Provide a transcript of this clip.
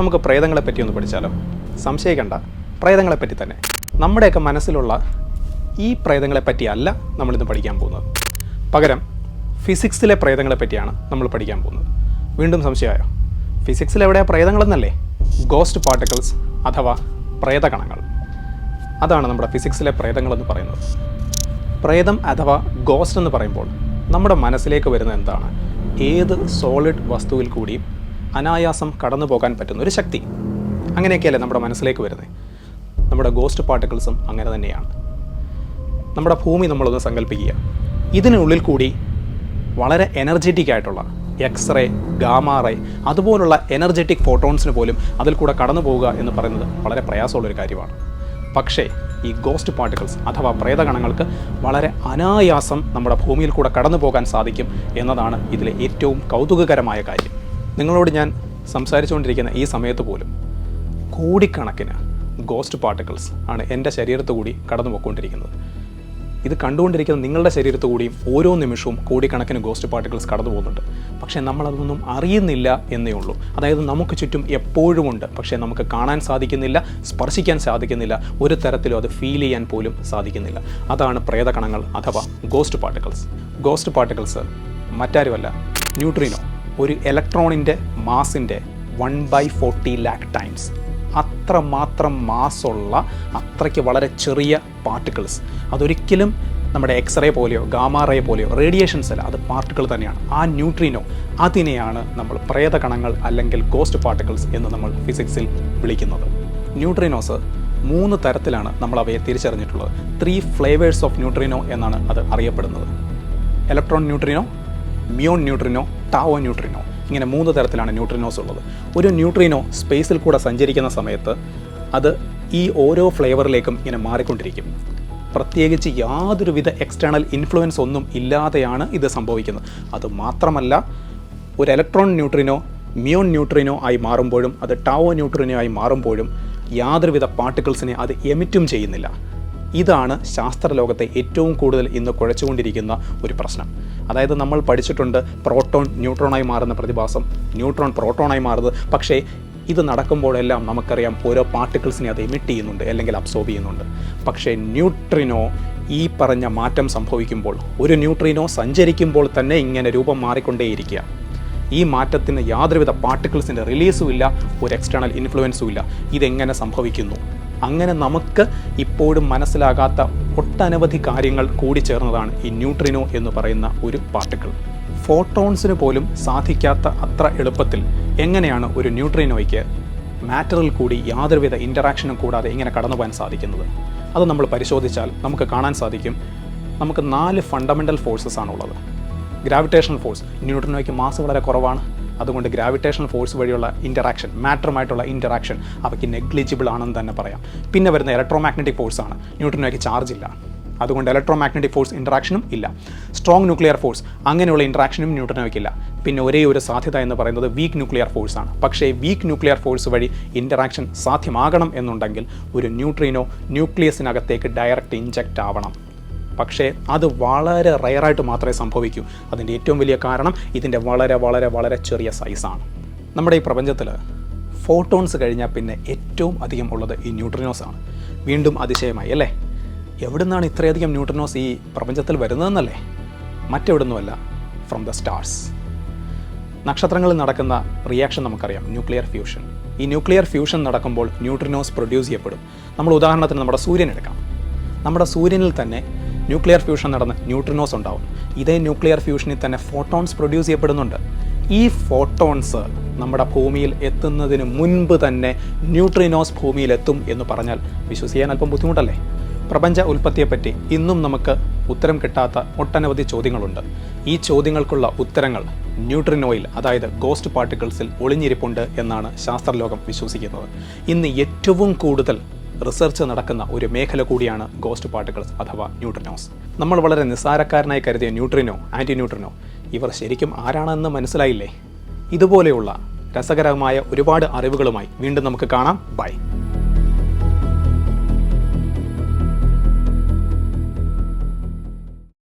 നമുക്ക് പ്രേതങ്ങളെപ്പറ്റി ഒന്ന് പഠിച്ചാലോ? സംശയിക്കണ്ട, പ്രേതങ്ങളെപ്പറ്റി തന്നെ. നമ്മുടെയൊക്കെ മനസ്സിലുള്ള ഈ പ്രേതങ്ങളെപ്പറ്റിയല്ല നമ്മളിന്ന് പഠിക്കാൻ പോകുന്നത്. പകരം ഫിസിക്സിലെ പ്രേതങ്ങളെപ്പറ്റിയാണ് നമ്മൾ പഠിക്കാൻ പോകുന്നത്. വീണ്ടും സംശയമായോ? ഫിസിക്സിൽ എവിടെയാണ് പ്രേതങ്ങളെന്നല്ലേ? ഗോസ്റ്റ് പാർട്ടിക്കിൾസ് അഥവാ പ്രേതകണങ്ങൾ. അതാണ് നമ്മുടെ ഫിസിക്സിലെ പ്രേതങ്ങളെന്ന് പറയുന്നത്. പ്രേതം അഥവാ ഗോസ്റ്റ് എന്ന് പറയുമ്പോൾ നമ്മുടെ മനസ്സിലേക്ക് വരുന്നത് എന്താണ്? ഏത് സോളിഡ് വസ്തുവിൽ കൂടിയും അനായാസം കടന്നു പോകാൻ പറ്റുന്ന ഒരു ശക്തി. അങ്ങനെയൊക്കെയല്ലേ നമ്മുടെ മനസ്സിലേക്ക് വരുന്നത്. നമ്മുടെ ഗോസ്റ്റ് പാർട്ടിക്കിൾസും അങ്ങനെ തന്നെയാണ്. നമ്മുടെ ഭൂമി നമ്മളൊന്ന് സങ്കല്പിക്കുക. ഇതിനുള്ളിൽ കൂടി വളരെ എനർജറ്റിക് ആയിട്ടുള്ള എക്സ്റേ, ഗാമാറേ അതുപോലുള്ള എനർജറ്റിക് ഫോട്ടോൺസിന് പോലും അതിൽ കൂടെ കടന്നു പോവുക എന്ന് പറയുന്നത് വളരെ പ്രയാസമുള്ളൊരു കാര്യമാണ്. പക്ഷേ ഈ ഗോസ്റ്റ് പാർട്ടിക്കിൾസ് അഥവാ പ്രേതകണങ്ങൾക്ക് വളരെ അനായാസം നമ്മുടെ ഭൂമിയിൽ കൂടെ കടന്നു പോകാൻ സാധിക്കും എന്നതാണ് ഇതിലെ ഏറ്റവും കൗതുകകരമായ കാര്യം. നിങ്ങളോട് ഞാൻ സംസാരിച്ചുകൊണ്ടിരിക്കുന്ന ഈ സമയത്ത് പോലും കോടിക്കണക്കിന് ഗോസ്റ്റ് പാർട്ടിക്കിൾസ് ആണ് എൻ്റെ ശരീരത്തു കൂടി കടന്നു പോയിക്കൊണ്ടിരിക്കുന്നത്. ഇത് കണ്ടുകൊണ്ടിരിക്കുന്ന നിങ്ങളുടെ ശരീരത്തു കൂടിയും ഓരോ നിമിഷവും കോടിക്കണക്കിന് ഗോസ്റ്റ് പാർട്ടിക്കിൾസ് കടന്നു പോകുന്നുണ്ട്. പക്ഷേ നമ്മളതൊന്നും അറിയുന്നില്ല എന്നേ ഉള്ളൂ. അതായത് നമുക്ക് ചുറ്റും എപ്പോഴും ഉണ്ട്, പക്ഷേ നമുക്ക് കാണാൻ സാധിക്കുന്നില്ല, സ്പർശിക്കാൻ സാധിക്കുന്നില്ല, ഒരു തരത്തിലും അത് ഫീൽ ചെയ്യാൻ പോലും സാധിക്കുന്നില്ല. അതാണ് പ്രേതകണങ്ങൾ അഥവാ ഗോസ്റ്റ് പാർട്ടിക്കിൾസ്. ഗോസ്റ്റ് പാർട്ടിക്കിൾസ് മറ്റാരുമല്ല, ന്യൂട്രിനോ. ഒരു ഇലക്ട്രോണിൻ്റെ മാസിൻ്റെ 1/40 lakh ടൈംസ് അത്രമാത്രം മാസുള്ള അത്രയ്ക്ക് വളരെ ചെറിയ പാർട്ടിക്കിൾസ്. അതൊരിക്കലും നമ്മുടെ എക്സ്റേ പോലെയോ ഗാമാറേ പോലെയോ റേഡിയേഷൻസ് അല്ല, അത് പാർട്ടിക്കിൾ തന്നെയാണ്. ആ ന്യൂട്രിനോ, അതിനെയാണ് നമ്മൾ പ്രേതകണങ്ങൾ അല്ലെങ്കിൽ ഗോസ്റ്റ് പാർട്ടിക്കിൾസ് എന്ന് നമ്മൾ ഫിസിക്സിൽ വിളിക്കുന്നത്. ന്യൂട്രിനോസ് 3 തരത്തിലാണ് നമ്മൾ അവയെ തിരിച്ചറിഞ്ഞിട്ടുള്ളത്. 3 ഫ്ലേവേഴ്സ് ഓഫ് ന്യൂട്രിനോ എന്നാണ് അത് അറിയപ്പെടുന്നത്. Electron neutrino, മ്യൂൺ neutrino, ടാവോ neutrino. ഇങ്ങനെ 3 തരത്തിലാണ് ന്യൂട്രിനോസ് ഉള്ളത്. ഒരു ന്യൂട്രിനോ സ്പേസിൽ കൂടെ സഞ്ചരിക്കുന്ന സമയത്ത് അത് ഈ ഓരോ ഫ്ലേവറിലേക്കും ഇങ്ങനെ മാറിക്കൊണ്ടിരിക്കും. പ്രത്യേകിച്ച് യാതൊരുവിധ എക്സ്റ്റേണൽ ഇൻഫ്ലുവൻസ് ഒന്നും ഇല്ലാതെയാണ് ഇത് സംഭവിക്കുന്നത്. അതുമാത്രമല്ല, ഒരു ഇലക്ട്രോൺ ന്യൂട്രിനോ മ്യൂൺ ന്യൂട്രിനോ ആയി മാറുമ്പോഴും അത് ടാവോ ന്യൂട്രിനോ ആയി മാറുമ്പോഴും യാതൊരുവിധ പാർട്ടിക്കിൾസിനെ അത് എമിറ്റും ചെയ്യുന്നില്ല. ഇതാണ് ശാസ്ത്രലോകത്തെ ഏറ്റവും കൂടുതൽ ഇന്ന് കുഴച്ചുകൊണ്ടിരിക്കുന്ന ഒരു പ്രശ്നം. അതായത് നമ്മൾ പഠിച്ചിട്ടുണ്ട് പ്രോട്ടോൺ ന്യൂട്രോണായി മാറുന്ന പ്രതിഭാസം, ന്യൂട്രോൺ പ്രോട്ടോണായി മാറുന്നത്. പക്ഷേ ഇത് നടക്കുമ്പോഴെല്ലാം നമുക്കറിയാം ഓരോ പാർട്ടിക്കിൾസിനെ അത് എമിറ്റ് ചെയ്യുന്നുണ്ട് അല്ലെങ്കിൽ അബ്സോർബ് ചെയ്യുന്നുണ്ട്. പക്ഷേ ന്യൂട്രിനോ ഈ പറഞ്ഞ മാറ്റം സംഭവിക്കുമ്പോൾ, ഒരു ന്യൂട്രിനോ സഞ്ചരിക്കുമ്പോൾ തന്നെ ഇങ്ങനെ രൂപം മാറിക്കൊണ്ടേയിരിക്കുക. ഈ മാറ്റത്തിന് യാതൊരുവിധ പാർട്ടിക്കിൾസിൻ്റെ റിലീസും ഇല്ല, ഒരു എക്സ്റ്റേണൽ ഇൻഫ്ലുവൻസും ഇല്ല. ഇതെങ്ങനെ സംഭവിക്കുന്നു? അങ്ങനെ നമുക്ക് ഇപ്പോഴും മനസ്സിലാകാത്ത ഒട്ടനവധി കാര്യങ്ങൾ കൂടി ചേർന്നതാണ് ഈ ന്യൂട്രിനോ എന്ന് പറയുന്ന ഒരു പാർട്ടിക്കിൾ. ഫോട്ടോൺസിന് പോലും സാധിക്കാത്ത അത്ര എളുപ്പത്തിൽ എങ്ങനെയാണ് ഒരു ന്യൂട്രിനോയ്ക്ക് മാറ്ററിൽ കൂടി യാതൊരുവിധ ഇൻ്ററാക്ഷനും കൂടാതെ ഇങ്ങനെ കടന്നു പോകാൻ സാധിക്കുന്നത്? അത് നമ്മൾ പരിശോധിച്ചാൽ നമുക്ക് കാണാൻ സാധിക്കും. നമുക്ക് 4 ഫണ്ടമെൻ്റൽ ഫോഴ്സസ് ആണുള്ളത്. ഗ്രാവിറ്റേഷണൽ ഫോഴ്സ്, ന്യൂട്രിനോയ്ക്ക് മാസ് വളരെ കുറവാണ്, അതുകൊണ്ട് ഗ്രാവിറ്റേഷണൽ ഫോഴ്സ് വഴിയുള്ള ഇൻ്ററാക്ഷൻ, മാറ്ററുമായിട്ടുള്ള ഇൻ്ററാക്ഷൻ അവയ്ക്ക് നെഗ്ലിജിബിൾ ആണെന്ന് തന്നെ പറയാം. പിന്നെ വരുന്ന ഇലക്ട്രോമാഗ്നറ്റിക് ഫോഴ്സാണ്. ന്യൂട്രിനോയ്ക്ക് ചാർജ് ഇല്ല, അതുകൊണ്ട് ഇലക്ട്രോമാഗ്നറ്റിക് ഫോഴ്സ് ഇൻ്ററാക്ഷനും ഇല്ല. സ്ട്രോങ് ന്യൂക്ലിയർ ഫോഴ്സ്, അങ്ങനെയുള്ള ഇൻ്ററാക്ഷനും ന്യൂട്രിനോയ്ക്കില്ല. പിന്നെ ഒരേ ഒരു സാധ്യത എന്ന് പറയുന്നത് വീക്ക് ന്യൂക്ലിയർ ഫോഴ്സാണ്. പക്ഷേ വീക്ക് ന്യൂക്ലിയർ ഫോഴ്സ് വഴി ഇൻ്ററാക്ഷൻ സാധ്യമാകണം എന്നുണ്ടെങ്കിൽ ഒരു ന്യൂട്രിനോ ന്യൂക്ലിയസിനകത്തേക്ക് ഡയറക്റ്റ് ഇഞ്ചക്റ്റ് ആവണം. പക്ഷേ അത് വളരെ റയറായിട്ട് മാത്രമേ സംഭവിക്കൂ. അതിൻ്റെ ഏറ്റവും വലിയ കാരണം ഇതിൻ്റെ വളരെ വളരെ വളരെ ചെറിയ സൈസാണ്. നമ്മുടെ ഈ പ്രപഞ്ചത്തിൽ ഫോട്ടോൺസ് കഴിഞ്ഞാൽ പിന്നെ ഏറ്റവും അധികം ഉള്ളത് ഈ ന്യൂട്രിനോസാണ്. വീണ്ടും അതിശയമായി അല്ലേ? എവിടുന്നാണ് ഇത്രയധികം ന്യൂട്രിനോസ് ഈ പ്രപഞ്ചത്തിൽ വരുന്നതെന്നല്ലേ? മറ്റെവിടുന്നുമല്ല, ഫ്രം ദ സ്റ്റാർസ്. നക്ഷത്രങ്ങളിൽ നടക്കുന്ന റിയാക്ഷൻ നമുക്കറിയാം, ന്യൂക്ലിയർ ഫ്യൂഷൻ. ഈ ന്യൂക്ലിയർ ഫ്യൂഷൻ നടക്കുമ്പോൾ ന്യൂട്രിനോസ് പ്രൊഡ്യൂസ് ചെയ്യപ്പെടും. നമ്മൾ ഉദാഹരണത്തിന് നമ്മുടെ സൂര്യൻ എടുക്കാം. നമ്മുടെ സൂര്യനിൽ തന്നെ ന്യൂക്ലിയർ ഫ്യൂഷൻ നടന്ന് ന്യൂട്രിനോസ് ഉണ്ടാവും. ഇതേ ന്യൂക്ലിയർ ഫ്യൂഷനിൽ തന്നെ ഫോട്ടോൺസ് പ്രൊഡ്യൂസ് ചെയ്യപ്പെടുന്നുണ്ട്. ഈ ഫോട്ടോൺസ് നമ്മുടെ ഭൂമിയിൽ എത്തുന്നതിന് മുൻപ് തന്നെ ന്യൂട്രിനോസ് ഭൂമിയിലെത്തും എന്ന് പറഞ്ഞാൽ വിശ്വസിക്കാൻ അല്പം ബുദ്ധിമുട്ടല്ലേ? പ്രപഞ്ച ഉൽപ്പത്തിയെപ്പറ്റി ഇന്നും നമുക്ക് ഉത്തരം കിട്ടാത്ത ഒട്ടനവധി ചോദ്യങ്ങളുണ്ട്. ഈ ചോദ്യങ്ങൾക്കുള്ള ഉത്തരങ്ങൾ ന്യൂട്രിനോയിൽ, അതായത് ഗോസ്റ്റ് പാർട്ടിക്കിൾസിൽ ഒളിഞ്ഞിരിപ്പുണ്ട് എന്നാണ് ശാസ്ത്രലോകം വിശ്വസിക്കുന്നത്. ഇന്ന് ഏറ്റവും കൂടുതൽ റിസർച്ച് നടക്കുന്ന ഒരു മേഖല കൂടിയാണ് ഗോസ്റ്റ് പാർട്ടിക്കിൾസ് അഥവാ ന്യൂട്രിനോസ്. നമ്മൾ വളരെ നിസ്സാരക്കാരനായി കരുതിയ ന്യൂട്രിനോ, ആൻറ്റി ന്യൂട്രിനോ, ഇവർ ശരിക്കും ആരാണെന്ന് മനസ്സിലായില്ലേ? ഇതുപോലെയുള്ള രസകരമായ ഒരുപാട് അറിവുകളുമായി വീണ്ടും നമുക്ക് കാണാം. ബൈ.